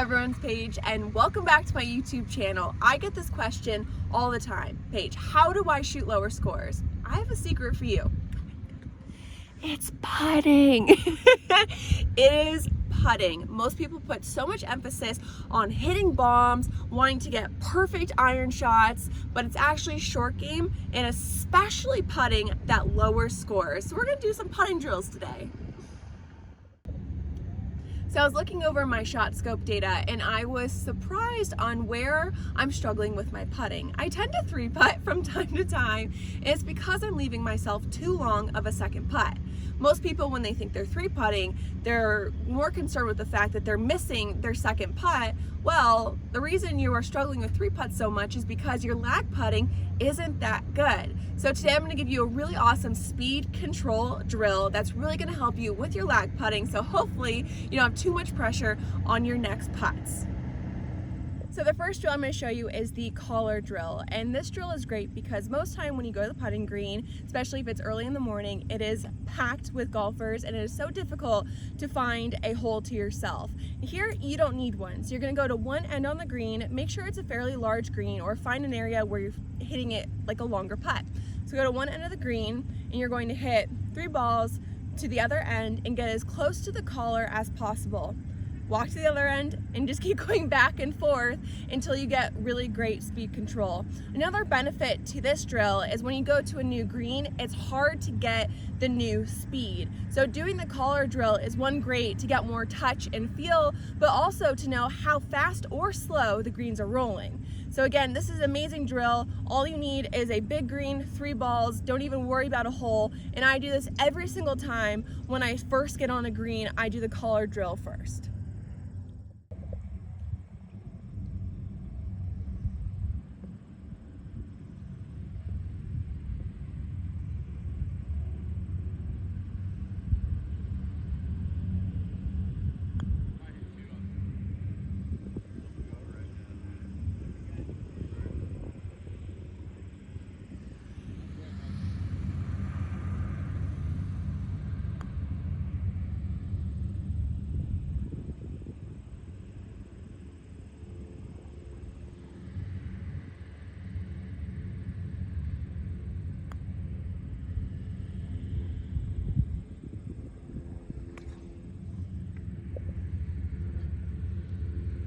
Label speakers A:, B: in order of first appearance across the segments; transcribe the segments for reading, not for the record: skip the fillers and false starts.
A: everyone's Paige, and welcome back to my YouTube channel. I get this question all the time. Paige, how do I shoot lower scores? I have a secret for you. It's putting. It is putting. Most people put so much emphasis on hitting bombs, wanting to get perfect iron shots, but it's actually short game and especially putting that lowers scores. So we're gonna do some putting drills today. So I was looking over my shot scope data and I was surprised on where I'm struggling with my putting. I tend to 3-putt from time to time, and it's because I'm leaving myself too long of a second putt. Most people, when they think they're 3-putting, they're more concerned with the fact that they're missing their second putt. Well, the reason you are struggling with 3-putts so much is because your lag putting isn't that good. So today I'm going to give you a really awesome speed control drill that's really going to help you with your lag putting, so hopefully you don't have too much pressure on your next putts. So the first drill I'm going to show you is the collar drill, and this drill is great because most time when you go to the putting green, especially if it's early in the morning, it is packed with golfers and it is so difficult to find a hole to yourself. Here you don't need one, so you're going to go to one end on the green, make sure it's a fairly large green, or find an area where you're hitting it like a longer putt. So go to one end of the green and you're going to hit 3 balls to the other end and get as close to the collar as possible. Walk to the other end and just keep going back and forth until you get really great speed control. Another benefit to this drill is when you go to a new green, it's hard to get the new speed. So doing the collar drill is one great to get more touch and feel, but also to know how fast or slow the greens are rolling. So again, this is an amazing drill. All you need is a big green, 3 balls, don't even worry about a hole. And I do this every single time when I first get on a green, I do the collar drill first.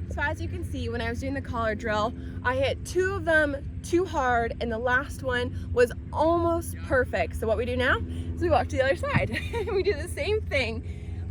A: So as you can see, when I was doing the collar drill, I hit 2 of them too hard and the last one was almost perfect. So what we do now is we walk to the other side and we do the same thing.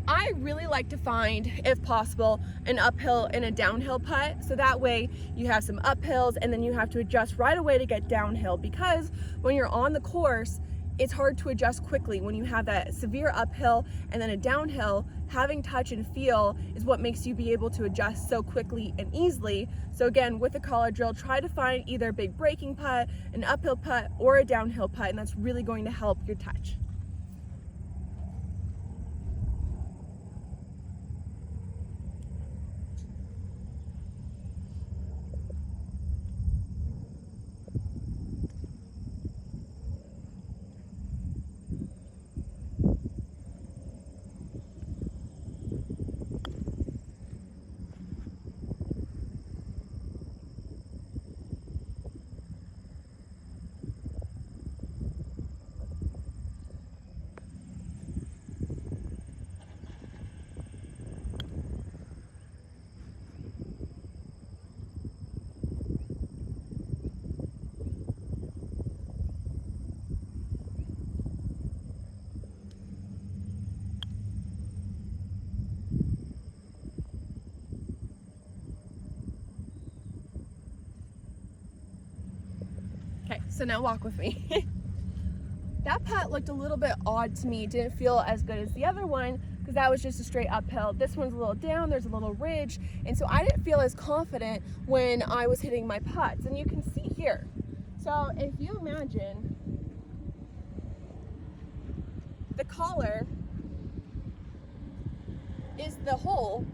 A: I really like to find, if possible, an uphill and a downhill putt, so that way you have some uphills and then you have to adjust right away to get downhill, because when you're on the course, it's hard to adjust quickly. When you have that severe uphill and then a downhill, having touch and feel is what makes you be able to adjust so quickly and easily. So again, with the collar drill, try to find either a big breaking putt, an uphill putt, or a downhill putt, and that's really going to help your touch. Okay, so now walk with me. That putt looked a little bit odd to me, didn't feel as good as the other one because that was just a straight uphill. This one's a little down, there's a little ridge, and so I didn't feel as confident when I was hitting my putts. And you can see here. So if you imagine the collar is the hole,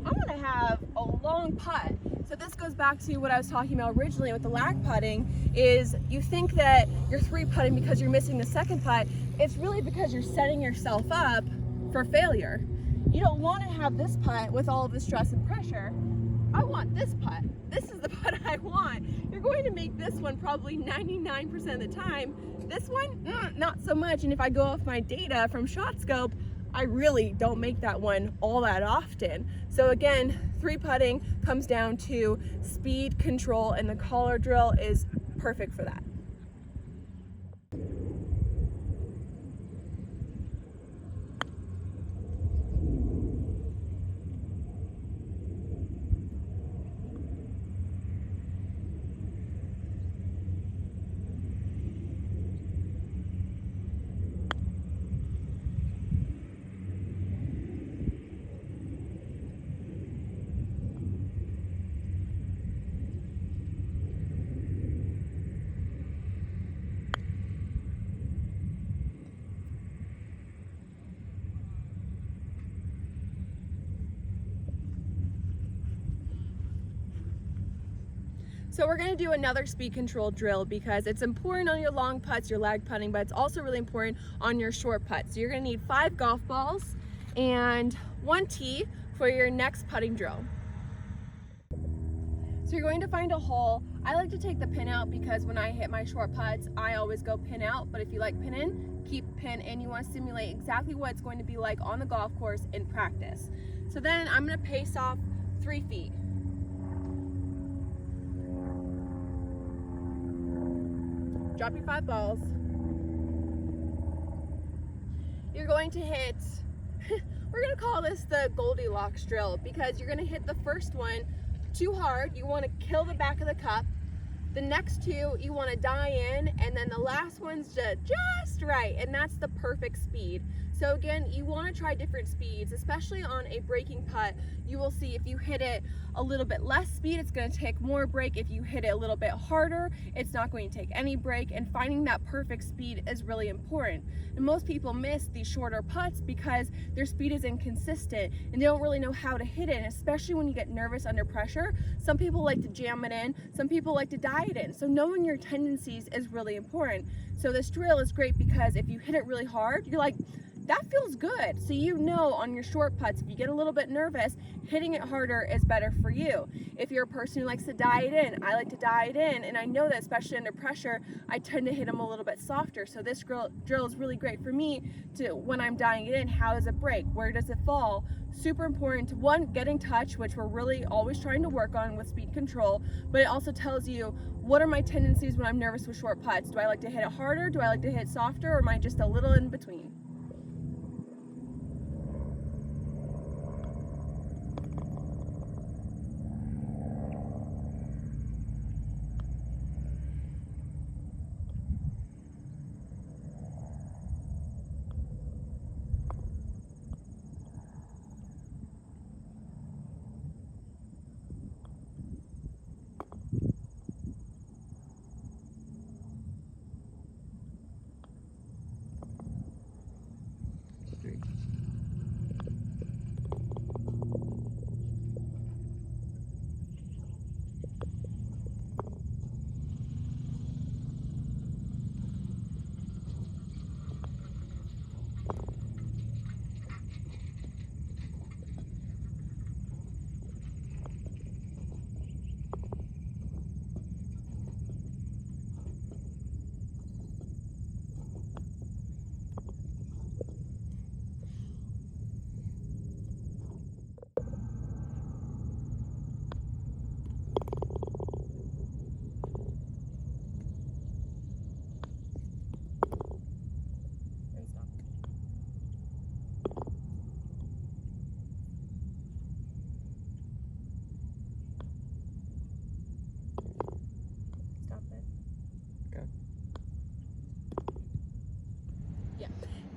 A: I'm gonna have a long putt. So this goes back to what I was talking about originally with the lag putting, is you think that you're 3-putting because you're missing the second putt. It's really because you're setting yourself up for failure. You don't want to have this putt with all of the stress and pressure I want this putt. This is the putt I want. You're going to make this one probably 99% of the time. This one, not so much. And if I go off my data from ShotScope, I really don't make that one all that often. So again, 3-putting comes down to speed, control, and the collar drill is perfect for that. So we're gonna do another speed control drill because it's important on your long putts, your lag putting, but it's also really important on your short putts. So you're gonna need 5 golf balls and 1 tee for your next putting drill. So you're going to find a hole. I like to take the pin out because when I hit my short putts, I always go pin out, but if you like pin in, keep pin in. You wanna simulate exactly what it's going to be like on the golf course in practice. So then I'm gonna pace off 3 feet. Drop your 5 balls. You're going to hit, we're gonna call this the Goldilocks drill because you're gonna hit the first one too hard. You wanna kill the back of the cup. The next 2, you wanna die in, and then the last one's just right, and that's the perfect speed. So again, you wanna try different speeds, especially on a breaking putt. You will see if you hit it a little bit less speed, it's gonna take more break. If you hit it a little bit harder, it's not going to take any break, and finding that perfect speed is really important. And most people miss these shorter putts because their speed is inconsistent and they don't really know how to hit it, and especially when you get nervous under pressure. Some people like to jam it in, some people like to die it in. So knowing your tendencies is really important. So this drill is great because if you hit it really hard, you're like, that feels good. So you know on your short putts, if you get a little bit nervous, hitting it harder is better for you. If you're a person who likes to die it in, I like to die it in, and I know that especially under pressure, I tend to hit them a little bit softer. So this drill is really great for me to, when I'm dying it in, how does it break? Where does it fall? Super important to, 1, get in touch, which we're really always trying to work on with speed control, but it also tells you, what are my tendencies when I'm nervous with short putts? Do I like to hit it harder? Do I like to hit it softer? Or am I just a little in between?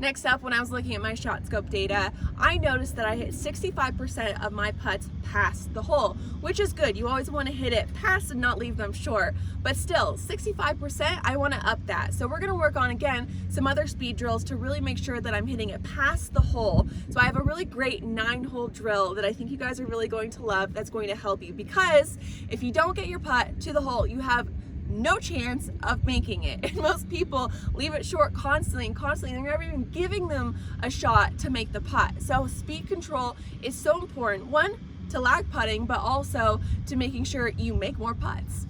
A: Next up, when I was looking at my ShotScope data, I noticed that I hit 65% of my putts past the hole, which is good. You always want to hit it past and not leave them short. But still, 65%, I want to up that. So we're going to work on, again, some other speed drills to really make sure that I'm hitting it past the hole. So I have a really great 9-hole drill that I think you guys are really going to love that's going to help you, because if you don't get your putt to the hole, you have no chance of making it. And most people leave it short constantly and they're never even giving them a shot to make the putt. So speed control is so important. 1, to lag putting, but also to making sure you make more putts.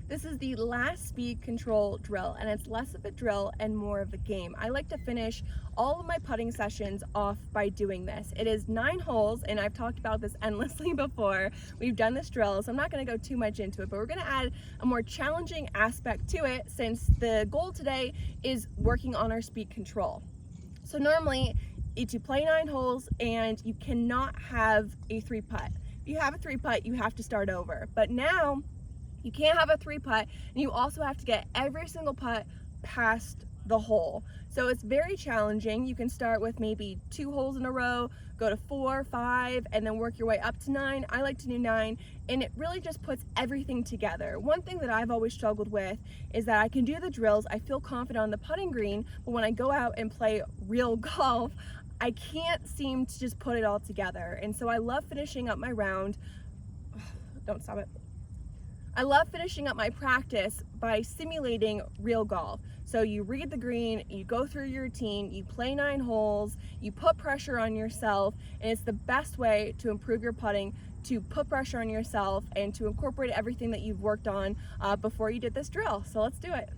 A: This is the last speed control drill, and it's less of a drill and more of a game. I like to finish all of my putting sessions off by doing this. It is 9 holes, and I've talked about this endlessly before. We've done this drill, so I'm not going to go too much into it, but we're going to add a more challenging aspect to it since the goal today is working on our speed control. So normally, you play 9 holes and you cannot have a 3-putt. If you have a 3-putt, you have to start over. But now, you can't have a 3-putt, and you also have to get every single putt past the hole. So it's very challenging. You can start with maybe 2 holes in a row, go to 4, 5, and then work your way up to 9. I like to do 9, and it really just puts everything together. One thing that I've always struggled with is that I can do the drills, I feel confident on the putting green, but when I go out and play real golf, I can't seem to just put it all together. And so I love finishing up my round. Don't stop it. I love finishing up my practice by simulating real golf. So you read the green, you go through your routine, you play 9 holes, you put pressure on yourself, and it's the best way to improve your putting, to put pressure on yourself and to incorporate everything that you've worked on before you did this drill. So let's do it.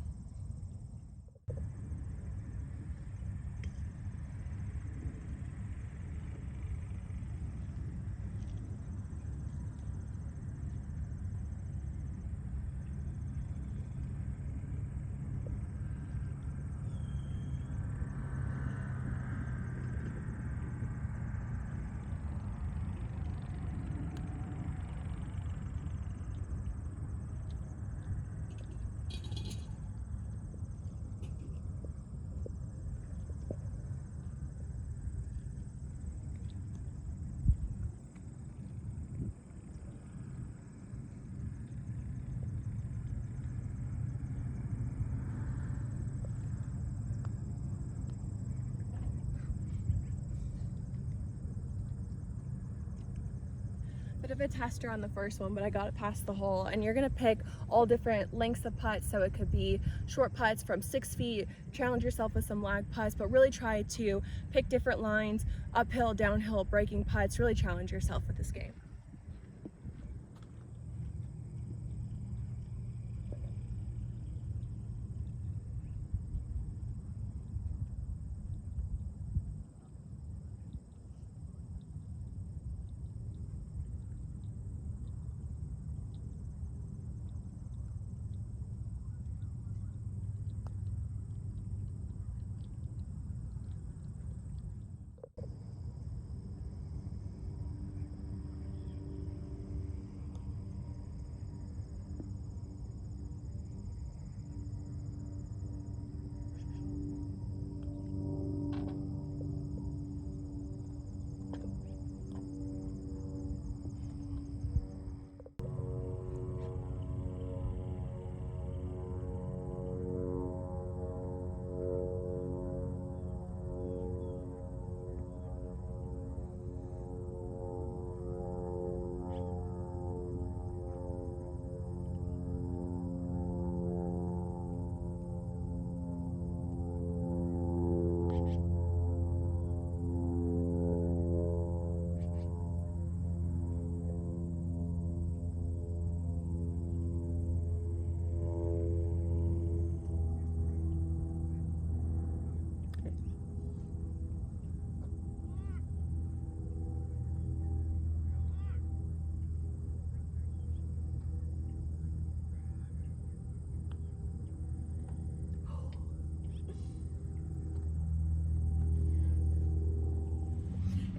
A: Bit of a tester on the first one, but I got it past the hole. And you're gonna pick all different lengths of putts, so it could be short putts from 6 feet, challenge yourself with some lag putts, but really try to pick different lines, uphill, downhill, breaking putts, really challenge yourself with this game.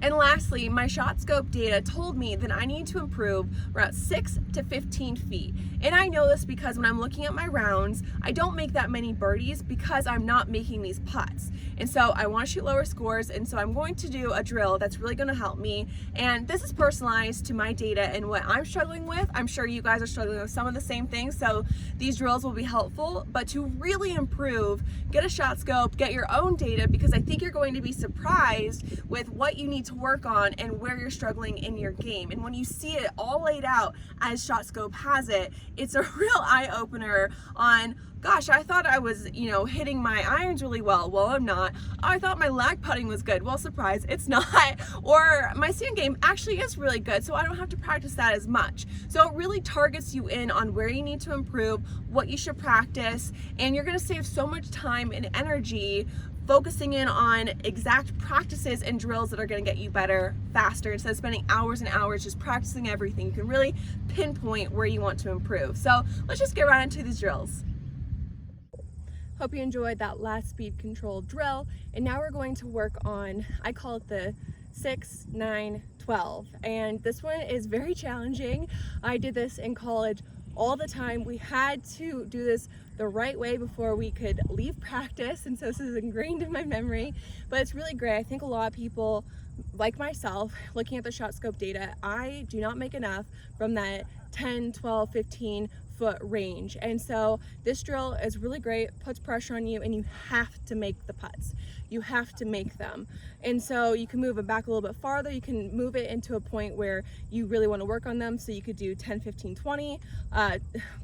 A: And lastly, my shot scope data told me that I need to improve around 6 to 15 feet. And I know this because when I'm looking at my rounds, I don't make that many birdies because I'm not making these putts. And so I want to shoot lower scores, and so I'm going to do a drill that's really going to help me. And this is personalized to my data and what I'm struggling with. I'm sure you guys are struggling with some of the same things, so these drills will be helpful. But to really improve, get a shot scope, get your own data, because I think you're going to be surprised with what you need to work on and where you're struggling in your game. And when you see it all laid out as ShotScope has it, it's a real eye-opener on gosh, I thought I was, hitting my irons really well. Well, I'm not. I thought my lag putting was good. Well, surprise, it's not. Or my sand game actually is really good, so I don't have to practice that as much. So it really targets you in on where you need to improve, what you should practice, and you're gonna save so much time and energy focusing in on exact practices and drills that are going to get you better faster instead of spending hours and hours just practicing everything. You can really pinpoint where you want to improve. So let's just get right into these drills. Hope you enjoyed that last speed control drill. And now we're going to work on, I call it the 6, 9, 12. And this one is very challenging. I did this in college all the time. We had to do this the right way before we could leave practice, and so this is ingrained in my memory, but it's really great. I think a lot of people, like myself, looking at the shot scope data, I do not make enough from that 10, 12, 15 foot range, and so this drill is really great, puts pressure on you, and you have to make the putts. You have to make them. And so you can move it back a little bit farther. You can move it into a point where you really want to work on them. So you could do 10, 15, 20.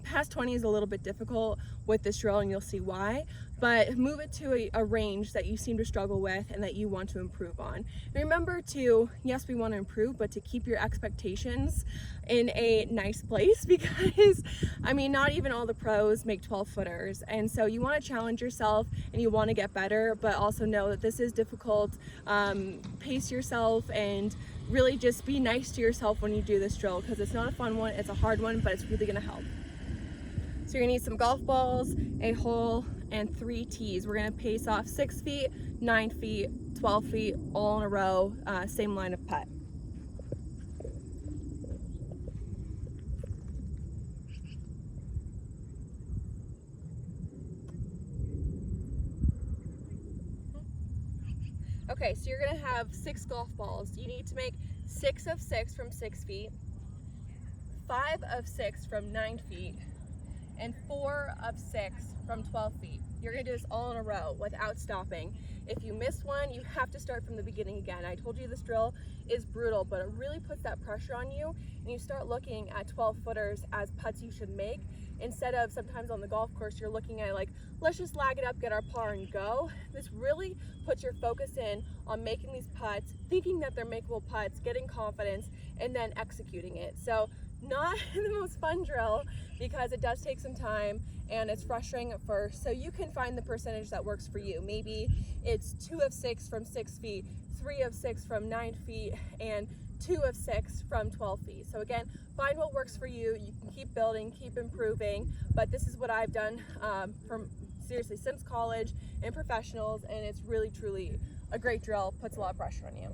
A: Past 20 is a little bit difficult with this drill, and you'll see why. But move it to a range that you seem to struggle with and that you want to improve on. And remember to, yes, we want to improve, but to keep your expectations in a nice place, because I mean, not even all the pros make 12 footers. And so you want to challenge yourself and you want to get better, but also know that this is difficult. Pace yourself and really just be nice to yourself when you do this drill, because it's not a fun one, it's a hard one, but it's really going to help. So you're gonna need some golf balls, a hole, and 3 tees. We're gonna pace off 6 feet, 9 feet, 12 feet, all in a row, same line of putt. Okay, so you're gonna have 6 golf balls. You need to make 6 of 6 from 6 feet, 5 of 6 from 9 feet, and 4 of 6 from 12 feet. You're gonna do this all in a row without stopping. If you miss one, you have to start from the beginning again. I told you this drill is brutal, but it really puts that pressure on you, and you start looking at 12 footers as putts you should make, instead of sometimes on the golf course, you're looking at like, let's just lag it up, get our par and go. This really puts your focus in on making these putts, thinking that they're makeable putts, getting confidence, and then executing it. So not the most fun drill, because it does take some time and it's frustrating at first. So you can find the percentage that works for you. Maybe it's 2 of 6 from 6 feet, 3 of 6 from 9 feet, and 2 of 6 from 12 feet. So again, find what works for you. You can keep building, keep improving, but this is what I've done from seriously since college and professionals, and it's really truly a great drill, puts a lot of pressure on you.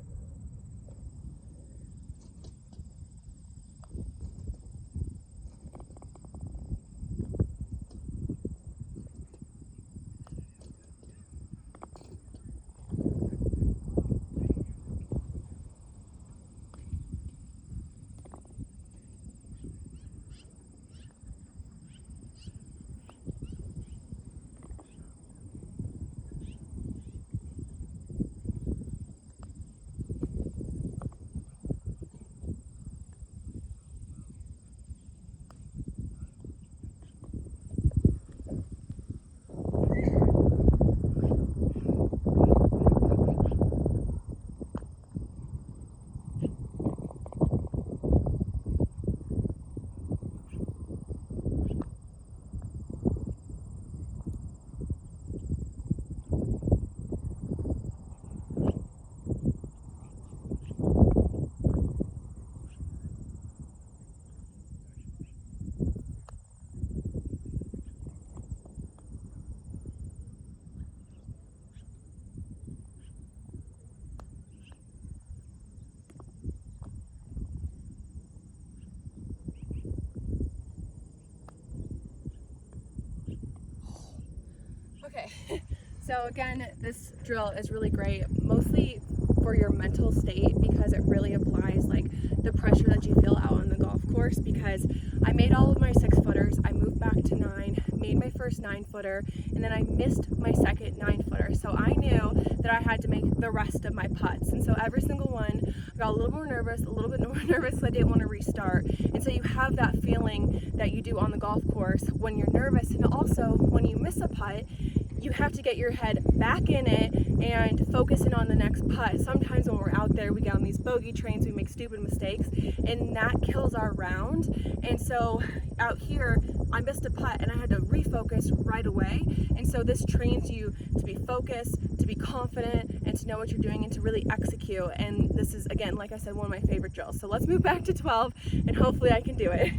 A: Okay, so again, this drill is really great, mostly for your mental state, because it really applies like the pressure that you feel out on the golf course. Because I made all of my 6 footers, I moved back to 9, made my first 9 footer, and then I missed my second 9 footer. So I knew that I had to make the rest of my putts. And so every single one, I got a little bit more nervous, so I didn't want to restart. And so you have that feeling that you do on the golf course when you're nervous, and also when you miss a putt, you have to get your head back in it and focus in on the next putt. Sometimes when we're out there, we get on these bogey trains, we make stupid mistakes, and that kills our round. And so out here, I missed a putt and I had to refocus right away. And so this trains you to be focused, to be confident, and to know what you're doing and to really execute. And this is, again, like I said, one of my favorite drills. So let's move back to 12 and hopefully I can do it.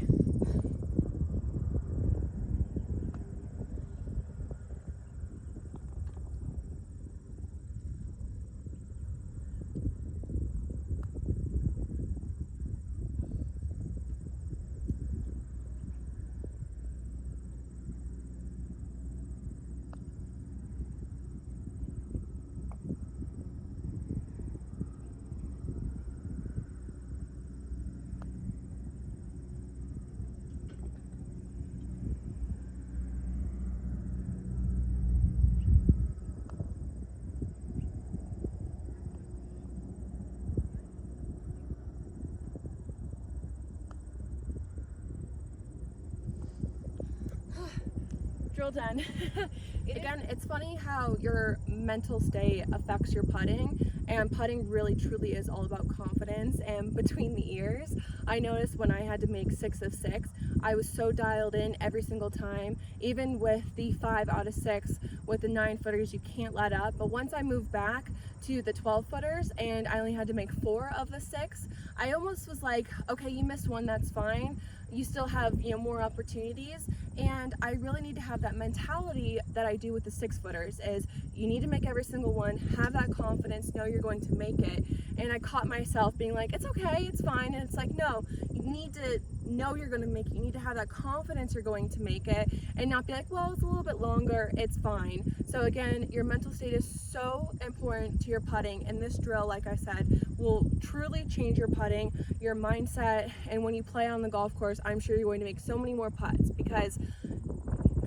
A: Drill done. Again, it's funny how your mental state affects your putting, and putting really truly is all about confidence. And between the ears, I noticed when I had to make 6 of 6, I was so dialed in every single time. Even with the 5 out of 6 with the 9 footers, you can't let up. But once I moved back to the 12 footers and I only had to make 4 of the 6, I almost was like, okay, you missed one, that's fine. You still have, more opportunities. And I really need to have that mentality that I do with the 6 footers, is you need to make every single one, have that confidence, know you're going to make it. And I caught myself being like, it's okay, it's fine. And it's like, no, you need to know you're going to make it. You need to have that confidence you're going to make it, and not be like, well, it's a little bit longer, it's fine. So again, your mental state is so important to your putting, and this drill, like I said, will truly change your putting, your mindset. And when you play on the golf course, I'm sure you're going to make so many more putts, because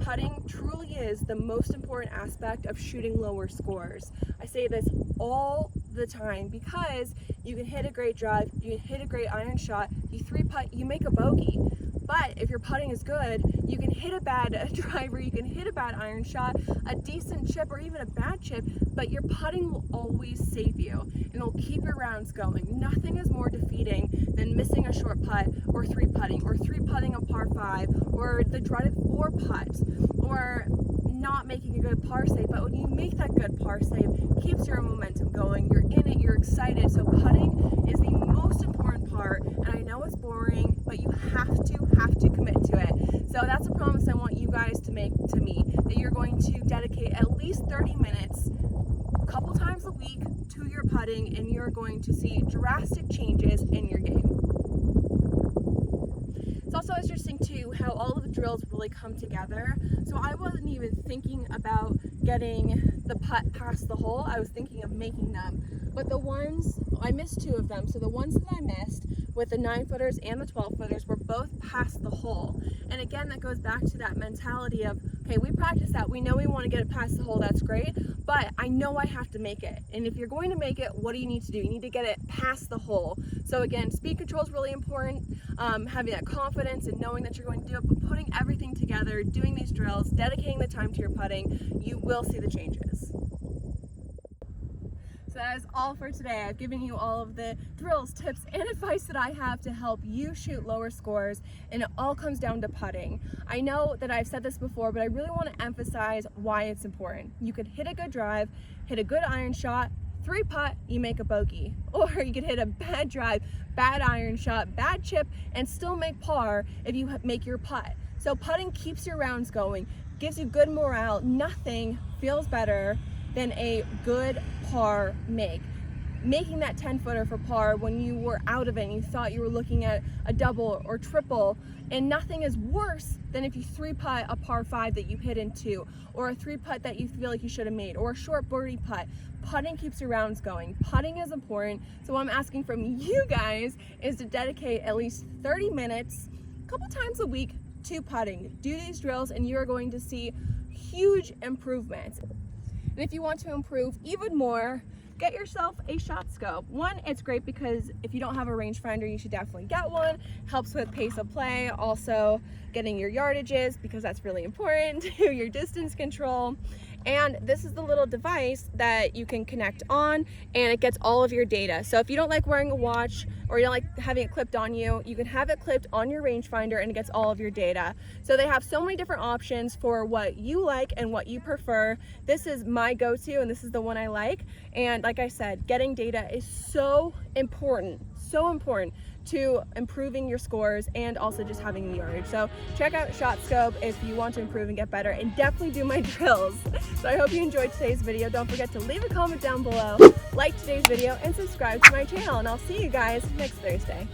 A: putting truly is the most important aspect of shooting lower scores. I say this all the time, because you can hit a great drive, you can hit a great iron shot, you 3-putt, you make a bogey. But if your putting is good, you can hit a bad driver, you can hit a bad iron shot, a decent chip, or even a bad chip, but your putting will always save you, and it'll keep your rounds going. Nothing is more defeating than missing a short putt, or 3-putting, or 3-putting a par 5, or the dreaded 4-putt, or not making a good par save. But when you make that good par save, it keeps your momentum going, you're in it, you're excited. So putting is the most important part, and I know it's boring, but you have to commit to it. So that's a promise I want you guys to make to me, that you're going to dedicate at least 30 minutes a couple times a week to your putting, and you're going to see drastic changes in your game. It's also interesting too how all of the drills really come together. So I wasn't even thinking about getting the putt past the hole, I was thinking of making them. But the ones, I missed 2 of them, so the ones that I missed with the 9 footers and the 12 footers were both past the hole. And again, that goes back to that mentality of, okay, we practice that, we know we want to get it past the hole, that's great, but I know I have to make it. And if you're going to make it, what do you need to do? You need to get it past the hole. So again, speed control is really important, having that confidence and knowing that you're going to do it, but putting everything together, doing these drills, dedicating the time to your putting, you will see the changes. So that is all for today. I've given you all of the drills, tips, and advice that I have to help you shoot lower scores, and it all comes down to putting. I know that I've said this before, but I really want to emphasize why it's important. You could hit a good drive, hit a good iron shot, 3-putt, you make a bogey. Or you could hit a bad drive, bad iron shot, bad chip, and still make par if you make your putt. So putting keeps your rounds going, gives you good morale. Nothing feels better than a good par make. Making that 10-footer for par when you were out of it and you thought you were looking at a double or triple, and nothing is worse than if you 3-putt a par 5 that you hit in 2, or a 3-putt that you feel like you should have made, or a short birdie putt. Putting keeps your rounds going. Putting is important. So what I'm asking from you guys is to dedicate at least 30 minutes, a couple times a week, to putting. Do these drills and you're going to see huge improvements. And if you want to improve even more, get yourself a shot scope. One, it's great because if you don't have a rangefinder, you should definitely get one. Helps with pace of play, also getting your yardages, because that's really important, to your distance control. And this is the little device that you can connect on, and it gets all of your data. So if you don't like wearing a watch, or you don't like having it clipped on you, you can have it clipped on your rangefinder and it gets all of your data. So they have so many different options for what you like and what you prefer. This is my go-to, and this is the one I like. And like I said, getting data is so important to improving your scores and also just having the yardage. So check out Shot Scope if you want to improve and get better, and definitely do my drills. So I hope you enjoyed today's video. Don't forget to leave a comment down below, like today's video, and subscribe to my channel. And I'll see you guys next Thursday.